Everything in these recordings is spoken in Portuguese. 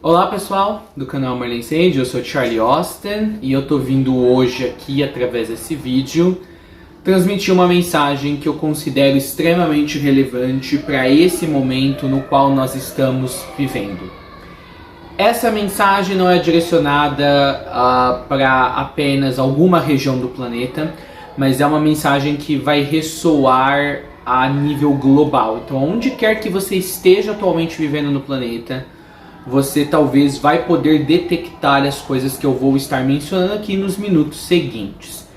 Olá pessoal do canal Merlin Sage, eu sou Charlie Austin e eu tô vindo hoje aqui através desse vídeo transmitir uma mensagem que eu considero extremamente relevante para esse momento no qual nós estamos vivendo. Essa mensagem não é direcionada para apenas alguma região do planeta, mas é uma mensagem que vai ressoar a nível global. Então, onde quer que você esteja atualmente vivendo no planeta, você talvez vai poder detectar as coisas que eu vou estar mencionando aqui nos minutos seguintes.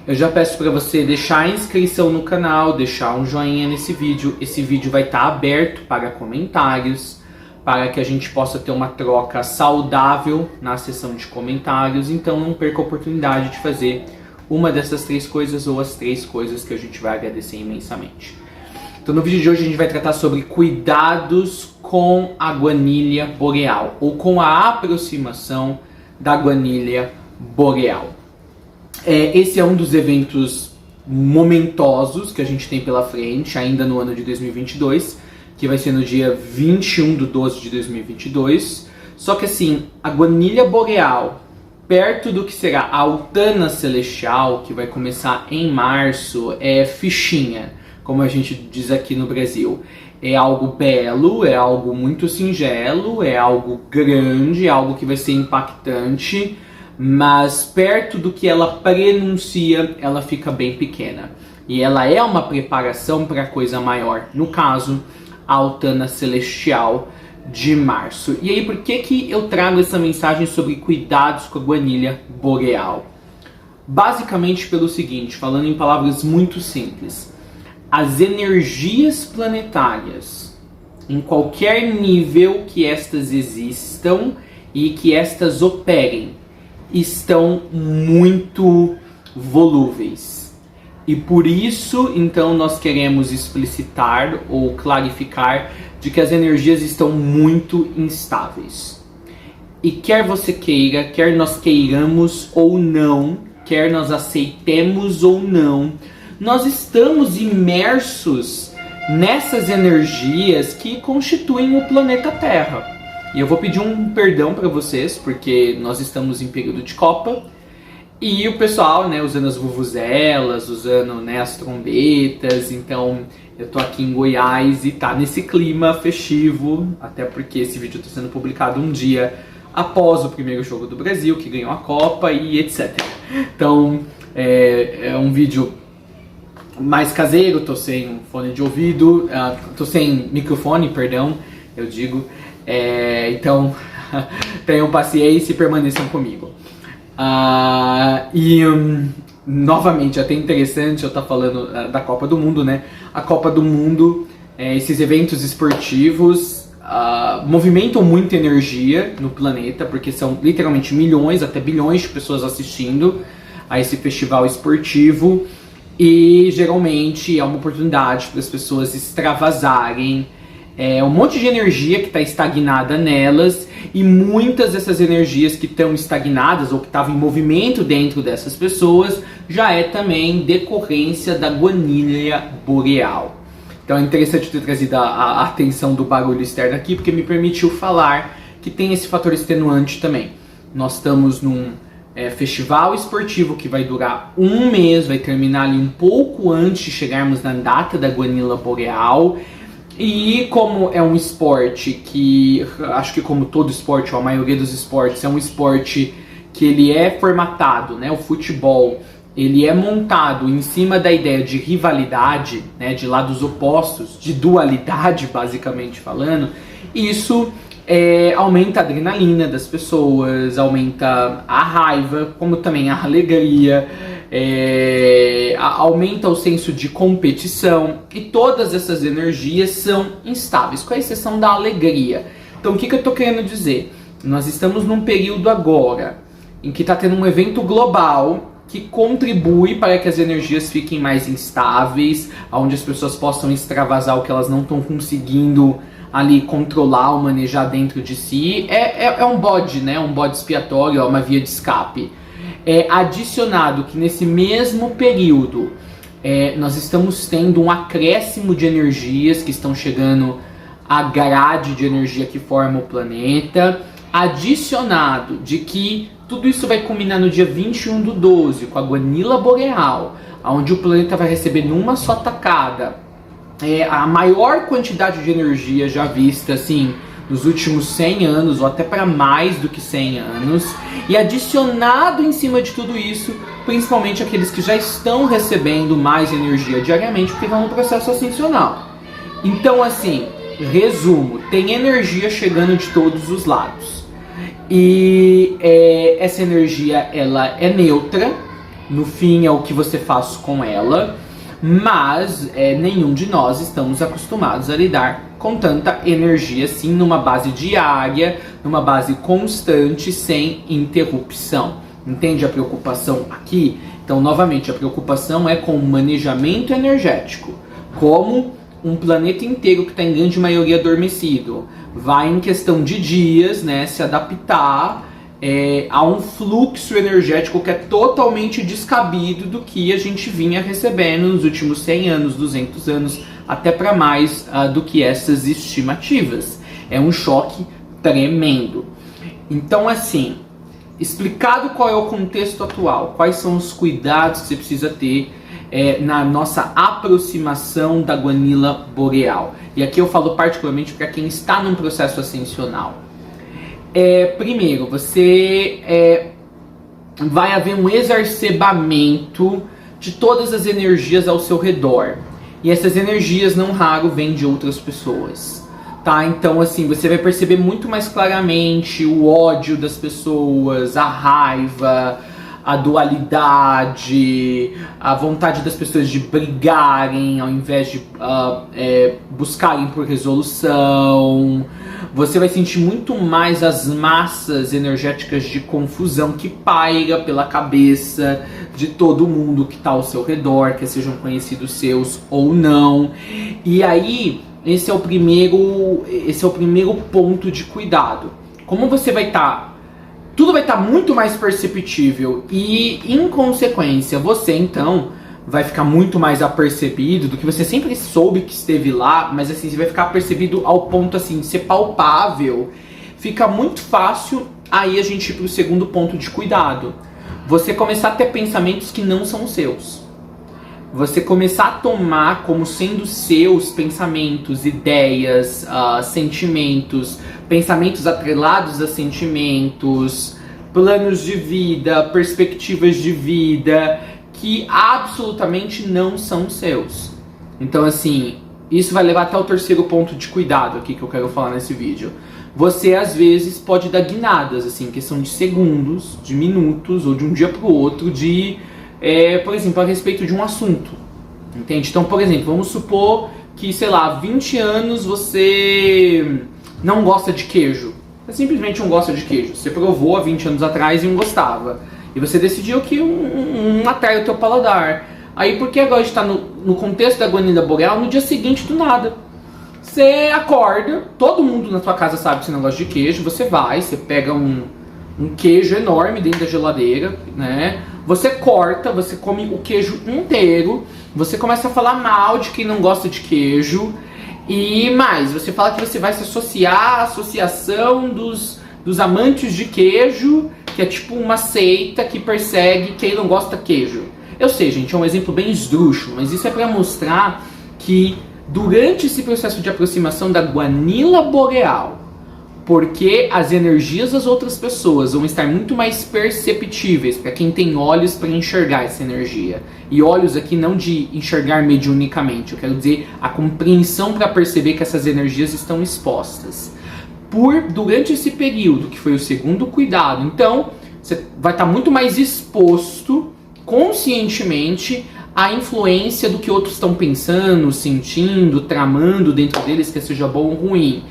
Eu já peço para você deixar a inscrição no canal, deixar um joinha nesse vídeo. Esse vídeo vai estar aberto para comentários, para que a gente possa ter uma troca saudável na seção de comentários. Então não perca a oportunidade de fazer uma dessas três coisas ou as três coisas que a gente vai agradecer imensamente. Então no vídeo de hoje a gente vai tratar sobre cuidados com a guanilha boreal, ou com a aproximação da guanilha boreal. Esse é um dos eventos momentosos que a gente tem pela frente, ainda no ano de 2022, que vai ser no dia 21/12 de 2022. Só que assim, a guanilha boreal, perto do que será a Autana Celestial, que vai começar em março, é fichinha, como a gente diz aqui no Brasil. É algo belo, é algo muito singelo, é algo grande, é algo que vai ser impactante, mas perto do que ela prenuncia, ela fica bem pequena. E ela é uma preparação para coisa maior, no caso, a Autana Celestial de março. E aí, por que eu trago essa mensagem sobre cuidados com a guanilha boreal? Basicamente pelo seguinte, falando em palavras muito simples. As energias planetárias, em qualquer nível que estas existam e que estas operem, estão muito volúveis. E por isso, então, nós queremos explicitar ou clarificar de que as energias estão muito instáveis. E quer você queira, quer nós queiramos ou não, quer nós aceitemos ou não, nós estamos imersos nessas energias que constituem o planeta Terra. E eu vou pedir um perdão para vocês, porque nós estamos em período de Copa, e o pessoal, usando as vuvuzelas, usando, as trombetas. Então eu tô aqui em Goiás e tá nesse clima festivo, até porque esse vídeo está sendo publicado um dia após o primeiro jogo do Brasil, que ganhou a Copa e etc. Então é um vídeo mais caseiro, tô sem fone de ouvido, tô sem microfone, perdão, eu digo. Então, tenham paciência e permaneçam comigo. Novamente, até interessante eu estar falando da Copa do Mundo, A Copa do Mundo, esses eventos esportivos movimentam muita energia no planeta, porque são literalmente milhões, até bilhões de pessoas assistindo a esse festival esportivo. E geralmente é uma oportunidade para as pessoas extravasarem um monte de energia que está estagnada nelas, e muitas dessas energias que estão estagnadas ou que estavam em movimento dentro dessas pessoas já é também decorrência da guanilha boreal. Então é interessante ter trazido a atenção do barulho externo aqui, porque me permitiu falar que tem esse fator extenuante também. Nós estamos num festival esportivo que vai durar um mês, vai terminar ali um pouco antes de chegarmos na data da guanilha boreal. E como é um esporte que, acho que como todo esporte, ou a maioria dos esportes, é um esporte que ele é formatado, o futebol, ele é montado em cima da ideia de rivalidade, de lados opostos, de dualidade, basicamente falando, isso aumenta a adrenalina das pessoas, aumenta a raiva, como também a alegria, aumenta o senso de competição, e todas essas energias são instáveis, com a exceção da alegria. Então o que eu estou querendo dizer? Nós estamos num período agora em que está tendo um evento global que contribui para que as energias fiquem mais instáveis, onde as pessoas possam extravasar o que elas não estão conseguindo ali controlar ou manejar dentro de si. É um bode, um bode expiatório, é uma via de escape. Adicionado que nesse mesmo período nós estamos tendo um acréscimo de energias que estão chegando à grade de energia que forma o planeta, adicionado de que tudo isso vai culminar no dia 21/12, com a Guanila Boreal, onde o planeta vai receber numa só tacada a maior quantidade de energia já vista, assim, nos últimos 100 anos, ou até para mais do que 100 anos, e adicionado em cima de tudo isso, principalmente aqueles que já estão recebendo mais energia diariamente, porque estão no processo ascensional. Então, assim, resumo, tem energia chegando de todos os lados. E essa energia, ela é neutra, no fim é o que você faz com ela, mas nenhum de nós estamos acostumados a lidar com tanta energia assim, numa base diária, numa base constante, sem interrupção. Entende a preocupação aqui? Então, novamente, a preocupação é com o manejamento energético, como um planeta inteiro que está em grande maioria adormecido vai, em questão de dias, né, se adaptar a um fluxo energético que é totalmente descabido do que a gente vinha recebendo nos últimos 100 anos, 200 anos, até para mais do que essas estimativas. É um choque tremendo. Então, assim, explicado qual é o contexto atual, quais são os cuidados que você precisa ter na nossa aproximação da Guanila Boreal. E aqui eu falo particularmente para quem está num processo ascensional. Primeiro, você vai haver um exacerbamento de todas as energias ao seu redor. E essas energias, não raro, vêm de outras pessoas. Tá? Então, assim, você vai perceber muito mais claramente o ódio das pessoas, a raiva, a dualidade, a vontade das pessoas de brigarem ao invés de buscarem por resolução. Você vai sentir muito mais as massas energéticas de confusão que paira pela cabeça de todo mundo que está ao seu redor, que sejam conhecidos seus ou não. E aí, esse é o primeiro ponto de cuidado. Como você vai estar... tudo vai estar muito mais perceptível e, em consequência, você, então, vai ficar muito mais apercebido do que você sempre soube que esteve lá, mas, assim, você vai ficar percebido ao ponto, assim, de ser palpável. Fica muito fácil aí a gente ir para o segundo ponto de cuidado. Você começar a ter pensamentos que não são seus. Você começar a tomar como sendo seus pensamentos, ideias, sentimentos, pensamentos atrelados a sentimentos, planos de vida, perspectivas de vida, que absolutamente não são seus. Então, assim, isso vai levar até o terceiro ponto de cuidado aqui que eu quero falar nesse vídeo. Você, às vezes, pode dar guinadas, assim, questão de segundos, de minutos, ou de um dia para o outro, por exemplo, a respeito de um assunto, entende? Então, por exemplo, vamos supor que, sei lá, há 20 anos você não gosta de queijo. Você simplesmente não gosta de queijo. Você provou há 20 anos atrás e não gostava. E você decidiu que não atrai o teu paladar. Aí, porque agora está no contexto da Guanila Boreal, no dia seguinte, do nada, você acorda, todo mundo na tua casa sabe que você não gosta de queijo, você pega um queijo enorme dentro da geladeira, né? Você corta, você come o queijo inteiro, você começa a falar mal de quem não gosta de queijo, e mais, você fala que você vai se associar à associação dos amantes de queijo, que é tipo uma seita que persegue quem não gosta de queijo. Eu sei, gente, é um exemplo bem esdrúxulo, mas isso é para mostrar que durante esse processo de aproximação da Guanila Boreal, porque as energias das outras pessoas vão estar muito mais perceptíveis para quem tem olhos para enxergar essa energia. E olhos aqui não de enxergar mediunicamente, eu quero dizer a compreensão para perceber que essas energias estão expostas. Durante esse período, que foi o segundo cuidado, então, você vai estar muito mais exposto conscientemente à influência do que outros estão pensando, sentindo, tramando dentro deles, quer seja bom ou ruim.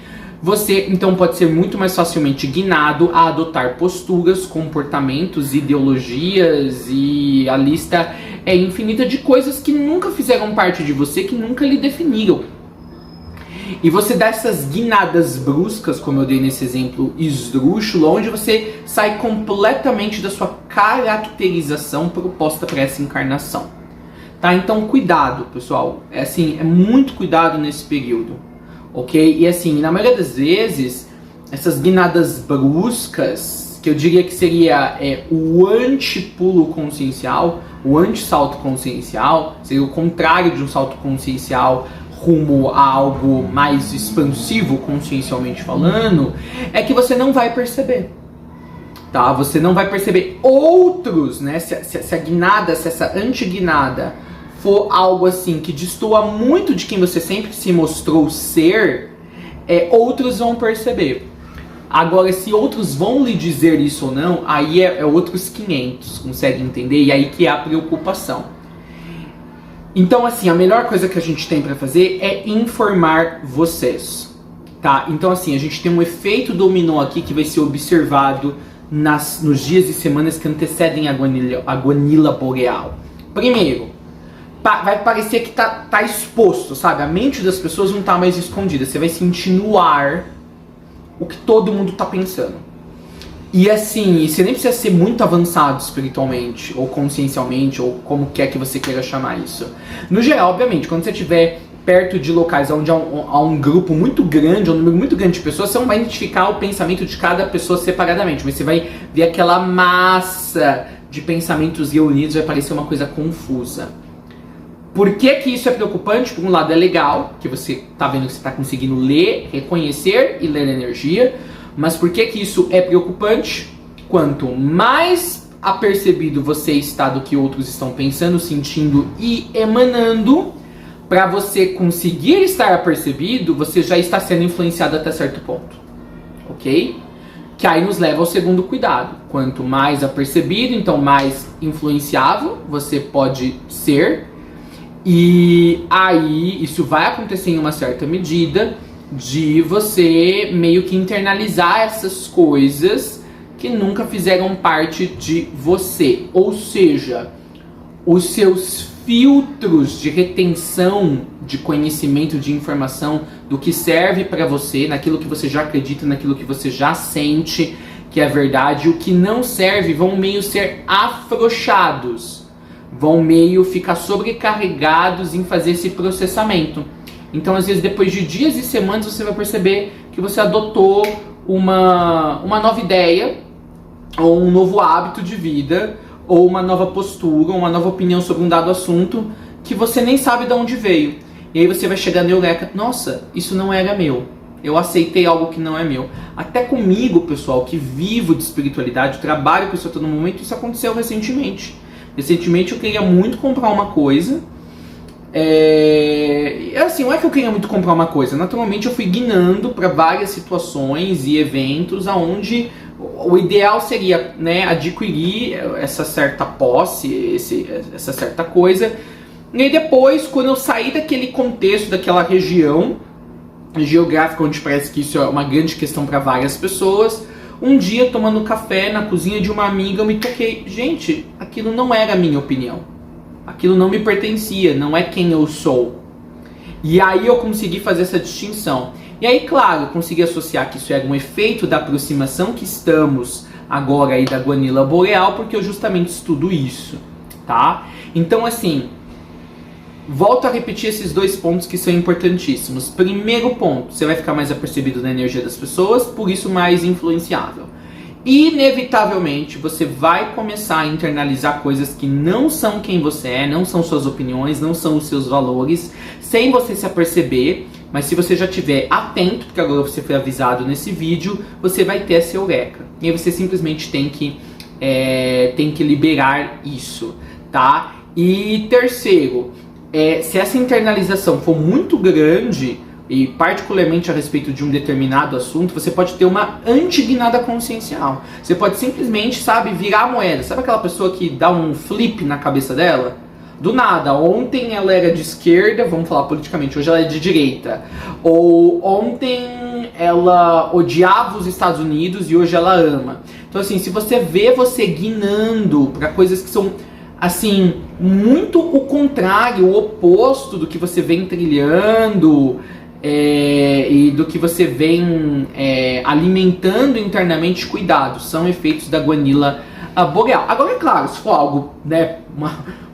Você, então, pode ser muito mais facilmente guiado a adotar posturas, comportamentos, ideologias, e a lista é infinita de coisas que nunca fizeram parte de você, que nunca lhe definiram. E você dá essas guinadas bruscas, como eu dei nesse exemplo esdrúxulo, onde você sai completamente da sua caracterização proposta para essa encarnação. Tá? Então, cuidado, pessoal. É muito cuidado nesse período. Ok? E assim, na maioria das vezes, essas guinadas bruscas, que eu diria que seria o anti-pulo consciencial, o anti-salto consciencial, seria o contrário de um salto consciencial rumo a algo mais expansivo, consciencialmente falando, é que você não vai perceber. Tá? Você não vai perceber outros, né? Se a guinada, se essa anti-guinada for algo assim que destoa muito de quem você sempre se mostrou ser, outros vão perceber. Agora, se outros vão lhe dizer isso ou não, aí é outros 500, consegue entender? E aí que é a preocupação. Então, assim, a melhor coisa que a gente tem para fazer é informar vocês, tá? Então, assim, a gente tem um efeito dominó aqui que vai ser observado nos dias e semanas que antecedem a guanila boreal. Primeiro, vai parecer que tá exposto, sabe? A mente das pessoas não tá mais escondida. Você vai sentir no ar o que todo mundo tá pensando. E assim, você nem precisa ser muito avançado espiritualmente, ou consciencialmente, ou como quer que você queira chamar isso. No geral, obviamente, quando você estiver perto de locais onde há um grupo muito grande, um número muito grande de pessoas, você não vai identificar o pensamento de cada pessoa separadamente, mas você vai ver aquela massa de pensamentos reunidos, vai parecer uma coisa confusa. Por que que isso é preocupante? Por um lado é legal, que você está vendo que você está conseguindo ler, reconhecer e ler a energia, mas por que que isso é preocupante? Quanto mais apercebido você está do que outros estão pensando, sentindo e emanando, para você conseguir estar apercebido, você já está sendo influenciado até certo ponto, ok? Que aí nos leva ao segundo cuidado. Quanto mais apercebido, então mais influenciável você pode ser. E aí isso vai acontecer em uma certa medida de você meio que internalizar essas coisas que nunca fizeram parte de você. Ou seja, os seus filtros de retenção de conhecimento, de informação, do que serve para você, naquilo que você já acredita, naquilo que você já sente que é verdade, o que não serve vão meio ser afrouxados, vão meio ficar sobrecarregados em fazer esse processamento. Então, às vezes, depois de dias e semanas, você vai perceber que você adotou uma nova ideia, ou um novo hábito de vida, ou uma nova postura, uma nova opinião sobre um dado assunto, que você nem sabe de onde veio. E aí você vai chegar na eureka, nossa, isso não era meu. Eu aceitei algo que não é meu. Até comigo, pessoal, que vivo de espiritualidade, trabalho com isso a todo momento, isso aconteceu recentemente. Recentemente eu queria muito comprar uma coisa. Assim, não é que eu queria muito comprar uma coisa. Naturalmente eu fui guinando para várias situações e eventos aonde o ideal seria, né, adquirir essa certa posse, essa certa coisa. E aí depois, quando eu saí daquele contexto, daquela região geográfica onde parece que isso é uma grande questão para várias pessoas, um dia tomando café na cozinha de uma amiga eu me toquei, gente, aquilo não era a minha opinião, aquilo não me pertencia, não é quem eu sou. E aí eu consegui fazer essa distinção. E aí, claro, eu consegui associar que isso era um efeito da aproximação que estamos agora aí da guanila boreal, porque eu justamente estudo isso, tá? Então, assim, volto a repetir esses dois pontos que são importantíssimos. Primeiro ponto, você vai ficar mais apercebido na energia das pessoas, por isso mais influenciável. Inevitavelmente, você vai começar a internalizar coisas que não são quem você é, não são suas opiniões, não são os seus valores, sem você se aperceber. Mas se você já estiver atento, porque agora você foi avisado nesse vídeo, você vai ter essa eureka. E aí você simplesmente tem que liberar isso, tá? E terceiro, se essa internalização for muito grande, e particularmente a respeito de um determinado assunto, você pode ter uma antiguinada consciencial. Você pode simplesmente, sabe, virar a moeda. Sabe aquela pessoa que dá um flip na cabeça dela? Do nada, ontem ela era de esquerda, vamos falar politicamente, hoje ela é de direita. Ou ontem ela odiava os Estados Unidos e hoje ela ama. Então assim, se você vê você guinando para coisas que são, assim, muito o contrário, o oposto do que você vem trilhando e do que você vem alimentando internamente, cuidado, são efeitos da guanila boreal. Agora, é claro, se for algo, né,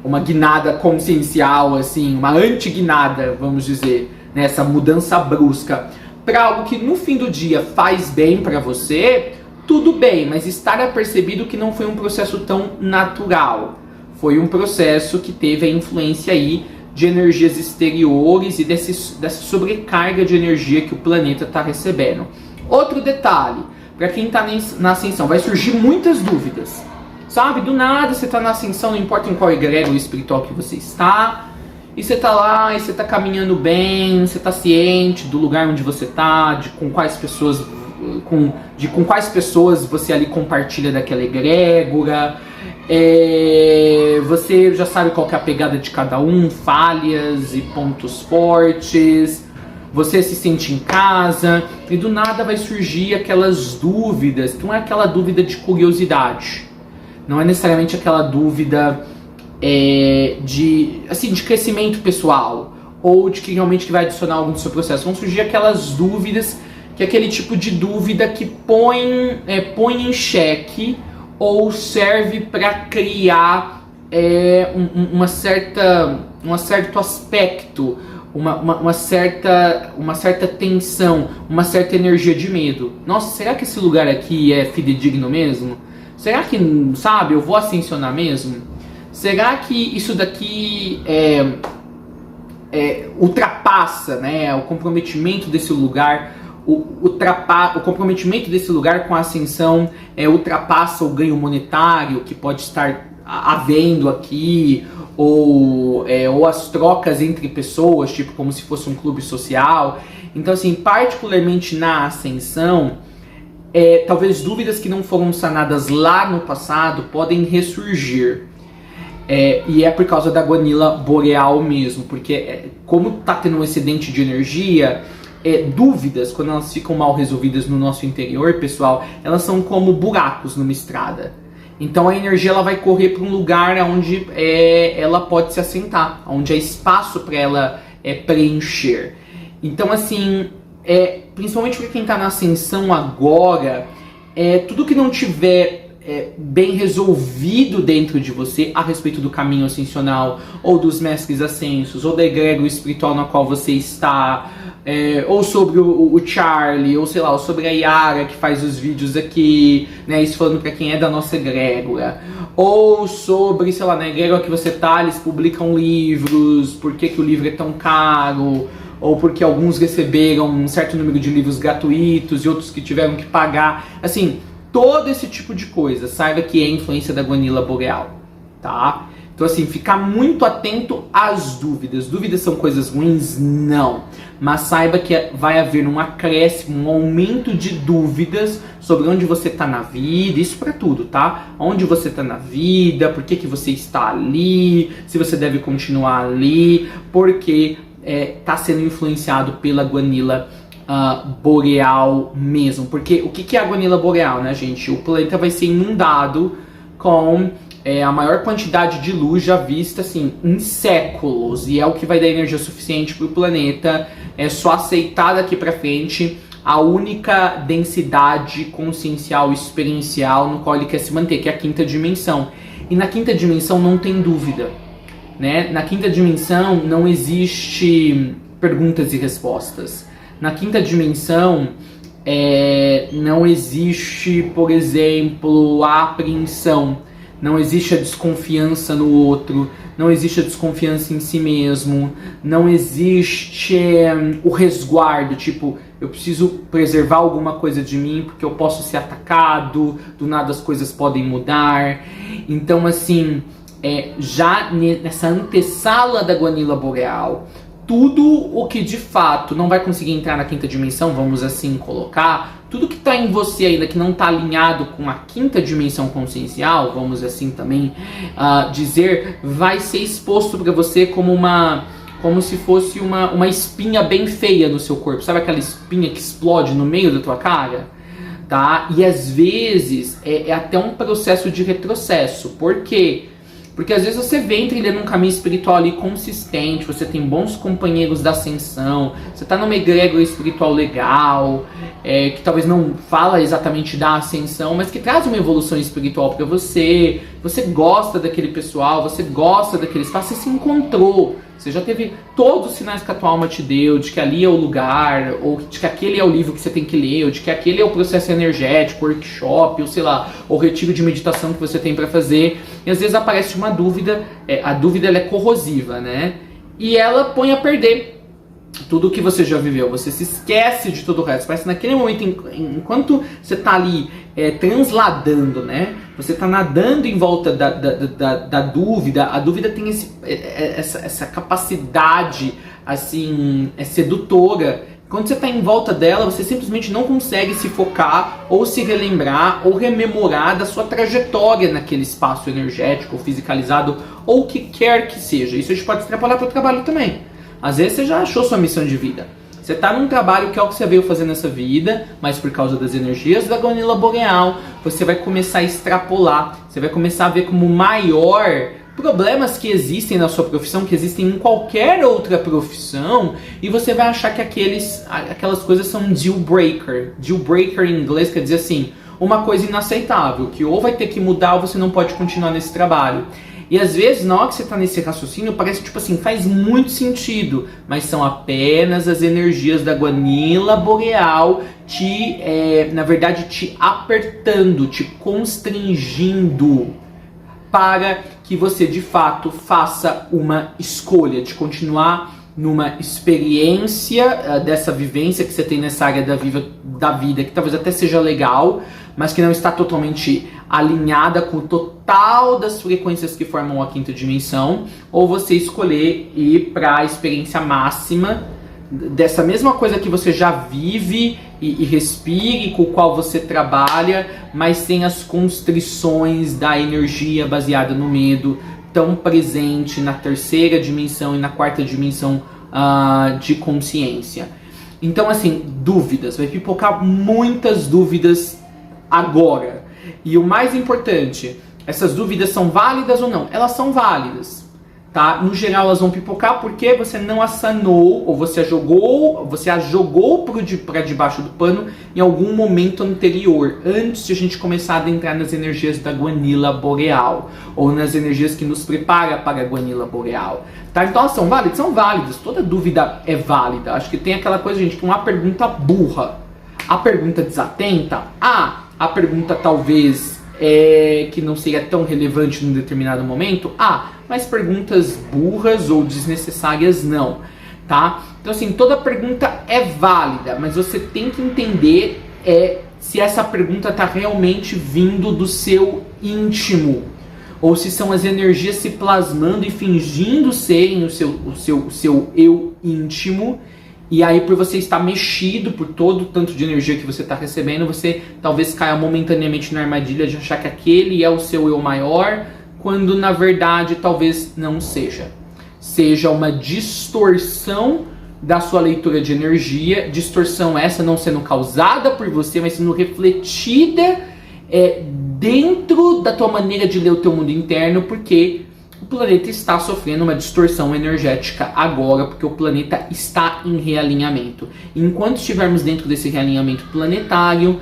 uma guinada consciencial, assim, uma anti-guinada, vamos dizer, né, essa mudança brusca, para algo que no fim do dia faz bem para você, tudo bem, mas estar apercebido que não foi um processo tão natural. Foi um processo que teve a influência aí de energias exteriores e dessa sobrecarga de energia que o planeta está recebendo. Outro detalhe, para quem está na ascensão, vai surgir muitas dúvidas. Sabe, do nada você está na ascensão, não importa em qual egrégora espiritual que você está, e você está lá, e você está caminhando bem, você está ciente do lugar onde você está, de com quais pessoas você ali compartilha daquela egrégora, você já sabe qual que é a pegada de cada um, falhas e pontos fortes, você se sente em casa, e do nada vai surgir aquelas dúvidas, que não é aquela dúvida de curiosidade, não é necessariamente aquela dúvida de crescimento pessoal, ou de que realmente que vai adicionar algo no seu processo. Vão surgir aquelas dúvidas, que é aquele tipo de dúvida que põe em xeque ou serve para criar um certo aspecto, uma certa tensão, uma certa energia de medo. Nossa, será que esse lugar aqui é fidedigno mesmo? Será que, sabe, eu vou ascensionar mesmo? Será que isso daqui ultrapassa, né, o comprometimento desse lugar? O comprometimento desse lugar com a ascensão ultrapassa o ganho monetário que pode estar havendo aqui, ou as trocas entre pessoas, tipo como se fosse um clube social. Então, assim, particularmente na ascensão, talvez dúvidas que não foram sanadas lá no passado podem ressurgir. E é por causa da Guanila Boreal mesmo, porque como está tendo um excedente de energia, dúvidas, quando elas ficam mal resolvidas no nosso interior, pessoal, elas são como buracos numa estrada. Então a energia ela vai correr para um lugar onde ela pode se assentar, onde há espaço para ela preencher. Então, assim, principalmente para quem está na ascensão agora, tudo que não tiver bem resolvido dentro de você a respeito do caminho ascensional, ou dos mestres ascensos, ou da egrégora espiritual na qual você está, ou sobre o Charlie, ou sei lá, ou sobre a Yara que faz os vídeos aqui, né, isso falando pra quem é da nossa egrégora, ou sobre, sei lá, na egrégora que você tá, eles publicam livros, por que o livro é tão caro, ou porque alguns receberam um certo número de livros gratuitos e outros que tiveram que pagar, assim, todo esse tipo de coisa, saiba que é influência da Guanila Boreal, tá? Então, assim, ficar muito atento às dúvidas. Dúvidas são coisas ruins? Não. Mas saiba que vai haver um acréscimo, um aumento de dúvidas sobre onde você está na vida, isso para tudo, tá? Onde você está na vida, por que você está ali, se você deve continuar ali, porque está sendo influenciado pela Guanila Boreal mesmo. Porque o que é a Guanila Boreal, né, gente? O planeta vai ser inundado com a maior quantidade de luz já vista, assim, em séculos, e é o que vai dar energia suficiente para o planeta. É só aceitar daqui para frente a única densidade consciencial, experiencial no qual ele quer se manter, que é a quinta dimensão. E na quinta dimensão não tem dúvida, né? Na quinta dimensão não existe perguntas e respostas. Na quinta dimensão não existe, por exemplo, a apreensão. Não existe a desconfiança no outro, não existe a desconfiança em si mesmo, não existe o resguardo, tipo, eu preciso preservar alguma coisa de mim porque eu posso ser atacado, do nada as coisas podem mudar. Então, assim, já nessa antessala da Guanila Boreal, tudo o que de fato não vai conseguir entrar na quinta dimensão, vamos assim colocar, tudo que está em você ainda que não está alinhado com a quinta dimensão consciencial, vamos assim também dizer, vai ser exposto para você como se fosse uma espinha bem feia no seu corpo. Sabe aquela espinha que explode no meio da tua cara? Tá? E às vezes é até um processo de retrocesso. Por quê? Porque às vezes você vem trilhando um caminho espiritual ali consistente, você tem bons companheiros da ascensão, você está numa egrégora espiritual legal, que talvez não fala exatamente da ascensão, mas que traz uma evolução espiritual para você, você gosta daquele pessoal, você gosta daquele espaço, você se encontrou, Você já teve todos os sinais que a tua alma te deu, de que ali é o lugar, ou de que aquele é o livro que você tem que ler, ou de que aquele é o processo energético, workshop, ou sei lá, ou retiro de meditação que você tem para fazer. E às vezes aparece uma dúvida, a dúvida ela é corrosiva, né? E ela põe a perder tudo o que você já viveu. Você se esquece de todo o resto. Parece que naquele momento, enquanto você está ali transladando, né? Você está nadando em volta da dúvida. A dúvida tem essa capacidade assim, sedutora. Quando você está em volta dela, você simplesmente não consegue se focar ou se relembrar ou rememorar da sua trajetória naquele espaço energético, fisicalizado, ou o que quer que seja. Isso a gente pode extrapolar para o trabalho também. Às vezes você já achou sua missão de vida. Você está num trabalho que é o que você veio fazer nessa vida, mas por causa das energias da Guanila Boreal, você vai começar a extrapolar. Você vai começar a ver como maior problemas que existem na sua profissão, que existem em qualquer outra profissão, e você vai achar que aquelas coisas são deal breaker. Deal breaker em inglês quer dizer assim, uma coisa inaceitável, que ou vai ter que mudar ou você não pode continuar nesse trabalho. E às vezes, na hora que você está nesse raciocínio, parece tipo assim, faz muito sentido, mas são apenas as energias da Guanila Boreal na verdade, te apertando, te constringindo para que você de fato faça uma escolha de continuar numa experiência dessa vivência que você tem nessa área da vida, que talvez até seja legal, mas que não está totalmente alinhada com o total das frequências que formam a quinta dimensão, ou você escolher ir para a experiência máxima dessa mesma coisa que você já vive e respire, com o qual você trabalha, mas sem as constrições da energia baseada no medo, tão presente na terceira dimensão e na quarta dimensão de consciência. Então, assim, dúvidas. Vai pipocar muitas dúvidas agora. E o mais importante, essas dúvidas são válidas ou não? Elas são válidas, tá? No geral, elas vão pipocar porque você não a sanou, ou você a jogou para debaixo do pano em algum momento anterior, antes de a gente começar a adentrar nas energias da Guanila Boreal, ou nas energias que nos prepara para a Guanila Boreal, tá? Então elas são válidas? São válidas, toda dúvida é válida. Acho que tem aquela coisa, gente, que uma pergunta burra, a pergunta desatenta, a pergunta talvez que não seria tão relevante num determinado momento, mas perguntas burras ou desnecessárias não, tá? Então assim, toda pergunta é válida, mas você tem que entender se essa pergunta está realmente vindo do seu íntimo, ou se são as energias se plasmando e fingindo serem o seu eu íntimo. E aí, por você estar mexido por todo o tanto de energia que você está recebendo, você talvez caia momentaneamente na armadilha de achar que aquele é o seu eu maior, quando na verdade talvez não seja. Seja uma distorção da sua leitura de energia, distorção essa não sendo causada por você, mas sendo refletida dentro da tua maneira de ler o teu mundo interno, porque o planeta está sofrendo uma distorção energética agora, porque o planeta está em realinhamento. Enquanto estivermos dentro desse realinhamento planetário,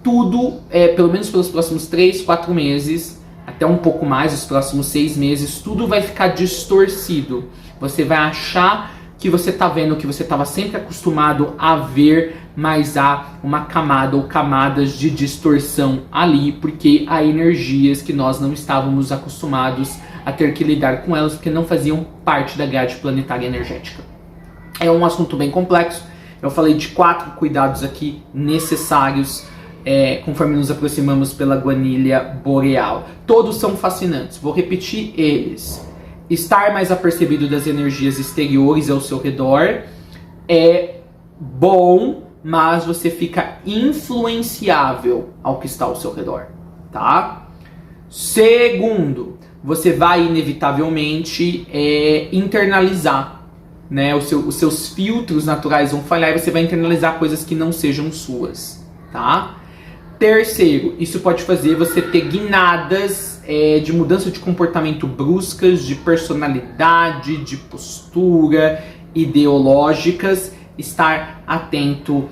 tudo, pelo menos pelos próximos 3, 4 meses, até um pouco mais, os próximos 6 meses, tudo vai ficar distorcido. Você vai achar que você está vendo o que você estava sempre acostumado a ver, mas há uma camada ou camadas de distorção ali, porque há energias que nós não estávamos acostumados a ter que lidar com elas, porque não faziam parte da grade planetária energética. É um assunto bem complexo. Eu falei de 4 cuidados aqui necessários conforme nos aproximamos pela Guanila Boreal. Todos são fascinantes. Vou repetir eles. Estar mais apercebido das energias exteriores ao seu redor é bom, mas você fica influenciável ao que está ao seu redor, tá? Segundo, você vai inevitavelmente internalizar, né? Os seus filtros naturais vão falhar e você vai internalizar coisas que não sejam suas, tá? Terceiro, isso pode fazer você ter guinadas de mudança de comportamento bruscas, de personalidade, de postura, ideológicas. Estar atento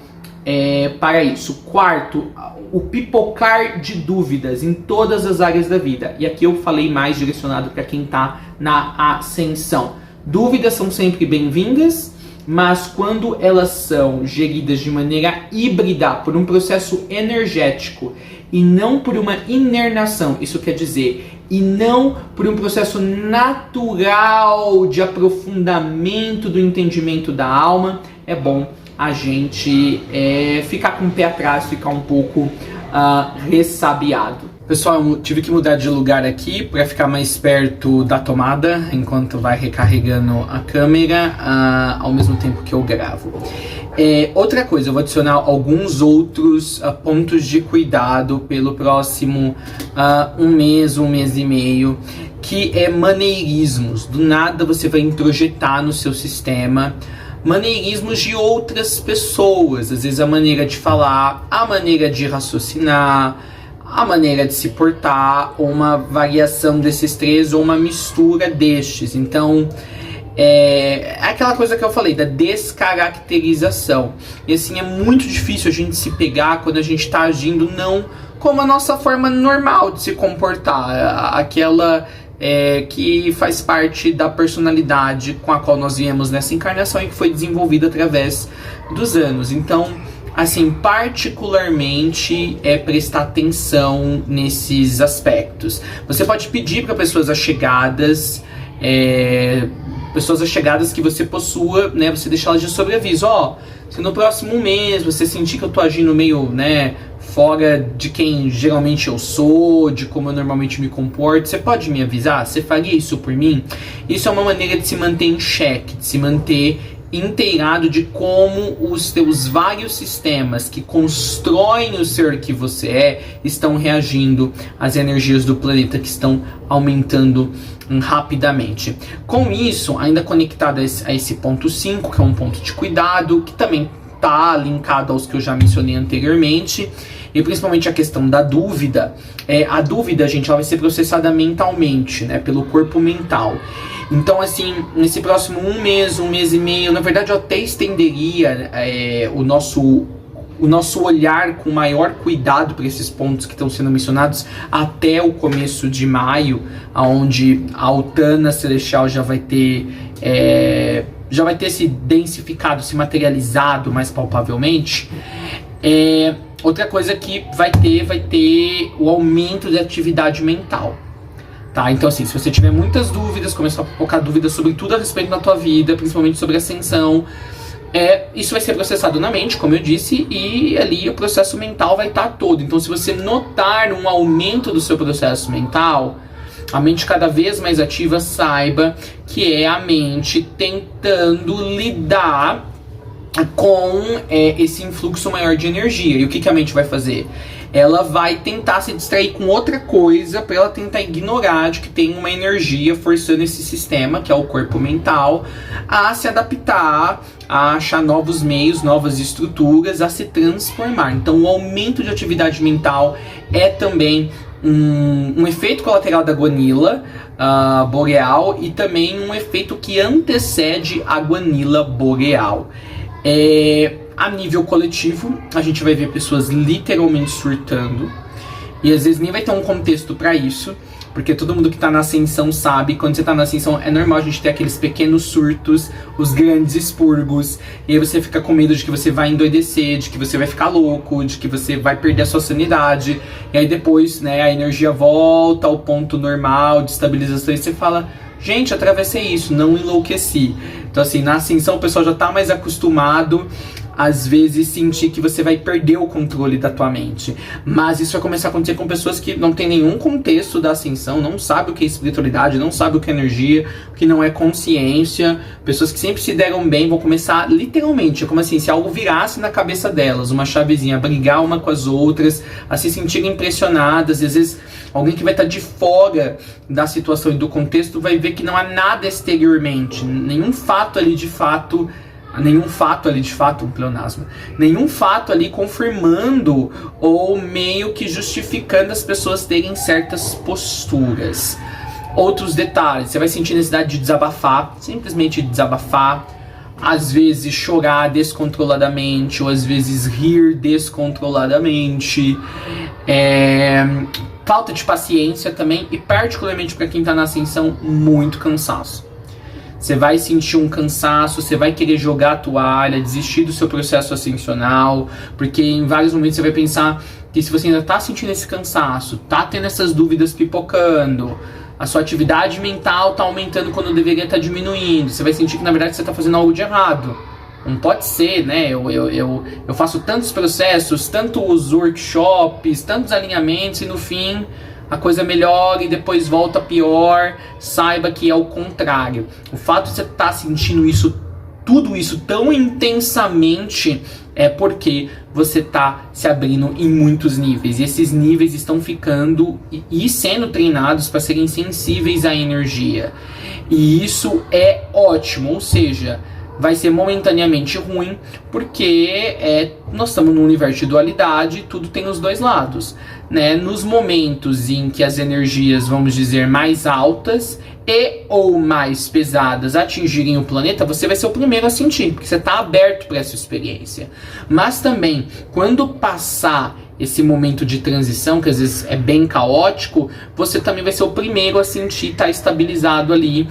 para isso. Quarto, o pipocar de dúvidas em todas as áreas da vida. E aqui eu falei mais direcionado para quem está na ascensão. Dúvidas são sempre bem-vindas, mas quando elas são geridas de maneira híbrida por um processo energético e não por uma inernação, isso quer dizer, e não por um processo natural de aprofundamento do entendimento da alma, é bom a gente ficar com o pé atrás, ficar um pouco ressabiado. Pessoal, eu tive que mudar de lugar aqui para ficar mais perto da tomada enquanto vai recarregando a câmera ao mesmo tempo que eu gravo. Outra coisa, eu vou adicionar alguns outros pontos de cuidado pelo próximo um mês e meio, que é maneirismos. Do nada você vai introjetar no seu sistema maneirismos de outras pessoas, às vezes a maneira de falar, a maneira de raciocinar, a maneira de se portar, ou uma variação desses três, ou uma mistura destes. Então, é aquela coisa que eu falei, da descaracterização. E assim, é muito difícil a gente se pegar quando a gente está agindo não como a nossa forma normal de se comportar, aquela que faz parte da personalidade com a qual nós viemos nessa encarnação e que foi desenvolvida através dos anos. Então, assim, particularmente prestar atenção nesses aspectos. Você pode pedir para pessoas allegadas que você possua, né, você deixar elas de sobreaviso. Se no próximo mês você sentir que eu tô agindo meio, né, fora de quem geralmente eu sou, de como eu normalmente me comporto, você pode me avisar? Você faria isso por mim? Isso é uma maneira de se manter em xeque, de se manter inteirado de como os teus vários sistemas que constroem o ser que você estão reagindo às energias do planeta que estão aumentando rapidamente. Com isso, ainda conectado a esse ponto 5, que é um ponto de cuidado, que também está linkado aos que eu já mencionei anteriormente, e principalmente a questão da dúvida. A dúvida, gente, ela vai ser processada mentalmente, né, pelo corpo mental. Então, assim, nesse próximo um mês e meio, na verdade eu até estenderia o nosso olhar com maior cuidado para esses pontos que estão sendo mencionados até o começo de maio, onde a Altana Celestial já vai ter se densificado, se materializado mais palpavelmente. Outra coisa que vai ter o aumento da atividade mental. Tá? Então, assim, se você tiver muitas dúvidas, começar a colocar dúvidas sobre tudo a respeito da tua vida, principalmente sobre ascensão, isso vai ser processado na mente, como eu disse, e ali o processo mental vai estar todo. Então, se você notar um aumento do seu processo mental, a mente cada vez mais ativa, saiba que é a mente tentando lidar com esse influxo maior de energia. E o que a mente vai fazer? Ela vai tentar se distrair com outra coisa para ela tentar ignorar de que tem uma energia forçando esse sistema, que é o corpo mental, a se adaptar, a achar novos meios, novas estruturas, a se transformar. Então o aumento de atividade mental é também um efeito colateral da guanila boreal e também um efeito que antecede a guanila boreal. A nível coletivo, a gente vai ver pessoas literalmente surtando, e às vezes nem vai ter um contexto para isso, porque todo mundo que tá na ascensão sabe, quando você tá na ascensão é normal a gente ter aqueles pequenos surtos, os grandes expurgos, e aí você fica com medo de que você vai endoidecer, de que você vai ficar louco, de que você vai perder a sua sanidade, e aí depois, né, a energia volta ao ponto normal de estabilização e você fala: gente, atravessei isso, não enlouqueci. Então, assim, na ascensão o pessoal já tá mais acostumado, às vezes, sentir que você vai perder o controle da tua mente. Mas isso vai começar a acontecer com pessoas que não tem nenhum contexto da ascensão, não sabem o que é espiritualidade, não sabem o que é energia, o que não é consciência. Pessoas que sempre se deram bem vão começar, literalmente, é como assim, se algo virasse na cabeça delas, uma chavezinha, a brigar uma com as outras, a se sentirem impressionadas. E às vezes, alguém que vai estar de fora da situação e do contexto vai ver que não há nada exteriormente, nenhum fato ali de fato, um pleonasmo, nenhum fato ali confirmando ou meio que justificando as pessoas terem certas posturas. Outros detalhes, você vai sentir necessidade de desabafar, simplesmente desabafar, às vezes chorar descontroladamente, ou às vezes rir descontroladamente, falta de paciência também, e particularmente para quem está na ascensão, muito cansaço. você vai sentir um cansaço, você vai querer jogar a toalha, desistir do seu processo ascensional, porque em vários momentos você vai pensar que se você ainda está sentindo esse cansaço, tá tendo essas dúvidas pipocando, a sua atividade mental está aumentando quando deveria estar diminuindo, você vai sentir que na verdade você está fazendo algo de errado. Não pode ser, né? Eu faço tantos processos, tantos workshops, tantos alinhamentos e no fim a coisa melhora e depois volta pior. Saiba que é o contrário. O fato de você estar sentindo tudo isso tão intensamente é porque você está se abrindo em muitos níveis. E esses níveis estão ficando e sendo treinados para serem sensíveis à energia. E isso é ótimo, ou seja, vai ser momentaneamente ruim, porque nós estamos num universo de dualidade, tudo tem os dois lados, né? Nos momentos em que as energias, vamos dizer, mais altas e ou mais pesadas atingirem o planeta, você vai ser o primeiro a sentir, porque você está aberto para essa experiência. Mas também, quando passar esse momento de transição, que às vezes é bem caótico, você também vai ser o primeiro a sentir, estar estabilizado ali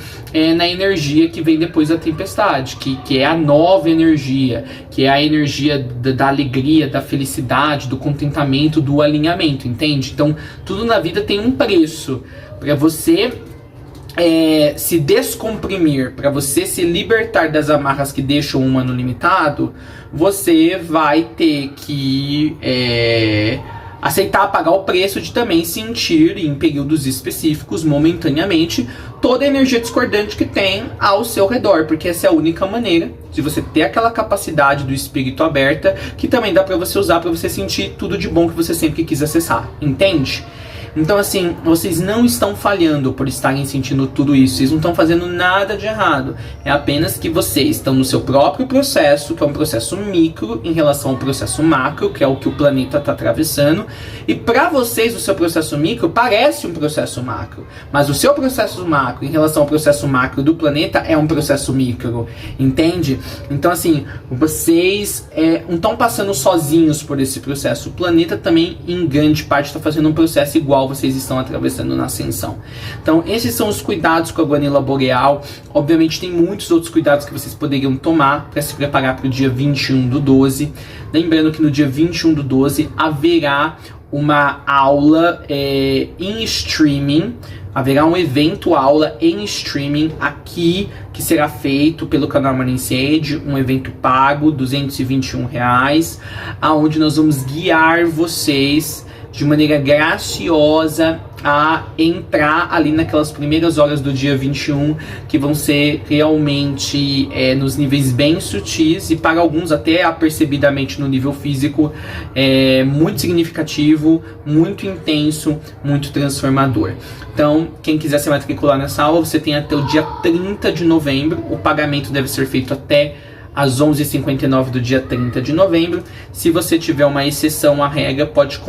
na energia que vem depois da tempestade, que é a nova energia, que é a energia da alegria, da felicidade, do contentamento, do alinhamento, entende? Então, tudo na vida tem um preço. Para você se descomprimir, para você se libertar das amarras que deixam o humano limitado, você vai ter que aceitar pagar o preço de também sentir, em períodos específicos, momentaneamente, toda a energia discordante que tem ao seu redor, porque essa é a única maneira de você ter aquela capacidade do espírito aberta, que também dá para você usar para você sentir tudo de bom que você sempre quis acessar, entende? Então assim, vocês não estão falhando por estarem sentindo tudo isso, vocês não estão fazendo nada de errado, é apenas que vocês estão no seu próprio processo, que é um processo micro em relação ao processo macro, que é o que o planeta está atravessando, e para vocês o seu processo micro parece um processo macro, mas o seu processo macro em relação ao processo macro do planeta é um processo micro, entende? Então assim, vocês não estão passando sozinhos por esse processo, o planeta também em grande parte está fazendo um processo igual vocês estão atravessando na ascensão. Então esses são os cuidados com a Guanila Boreal. Obviamente tem muitos outros cuidados que vocês poderiam tomar para se preparar para o dia 21/12. Lembrando que no dia 21/12 haverá uma aula em streaming, haverá um evento aula em streaming aqui, que será feito pelo canal Morning Sage, um evento pago, R$221, aonde nós vamos guiar vocês de maneira graciosa a entrar ali naquelas primeiras horas do dia 21, que vão ser realmente nos níveis bem sutis e para alguns até apercebidamente no nível físico muito significativo, muito intenso, muito transformador. Então, quem quiser se matricular nessa aula, você tem até o dia 30 de novembro, o pagamento deve ser feito até às 11h59 do dia 30 de novembro. Se você tiver uma exceção à regra, pode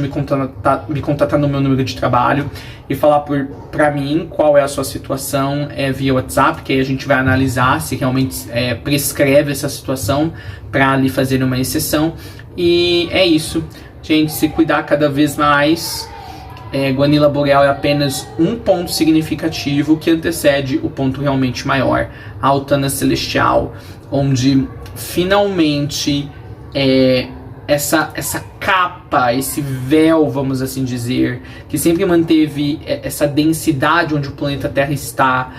me contatar no meu número de trabalho e falar para mim qual é a sua situação via WhatsApp, que aí a gente vai analisar se realmente prescreve essa situação para lhe fazer uma exceção. E é isso, gente, se cuidar cada vez mais. Guanila Boreal é apenas um ponto significativo que antecede o ponto realmente maior, a Altana Celestial, onde finalmente essa capa, esse véu, vamos assim dizer, que sempre manteve essa densidade onde o planeta Terra está,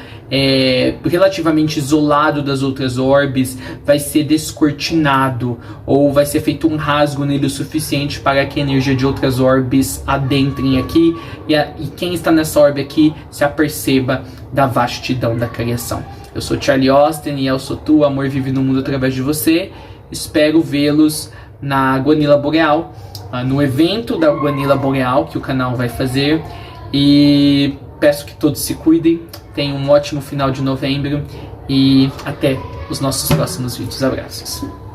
relativamente isolado das outras orbes, vai ser descortinado, ou vai ser feito um rasgo nele o suficiente para que a energia de outras orbes adentrem aqui, e quem está nessa orbe aqui se aperceba da vastidão da criação. Eu sou Charlie Austin e eu sou tu, amor vive no mundo através de você. Espero vê-los na Guanila Boreal, no evento da Guanila Boreal que o canal vai fazer, e peço que todos se cuidem, tenham um ótimo final de novembro e até os nossos próximos vídeos. Abraços.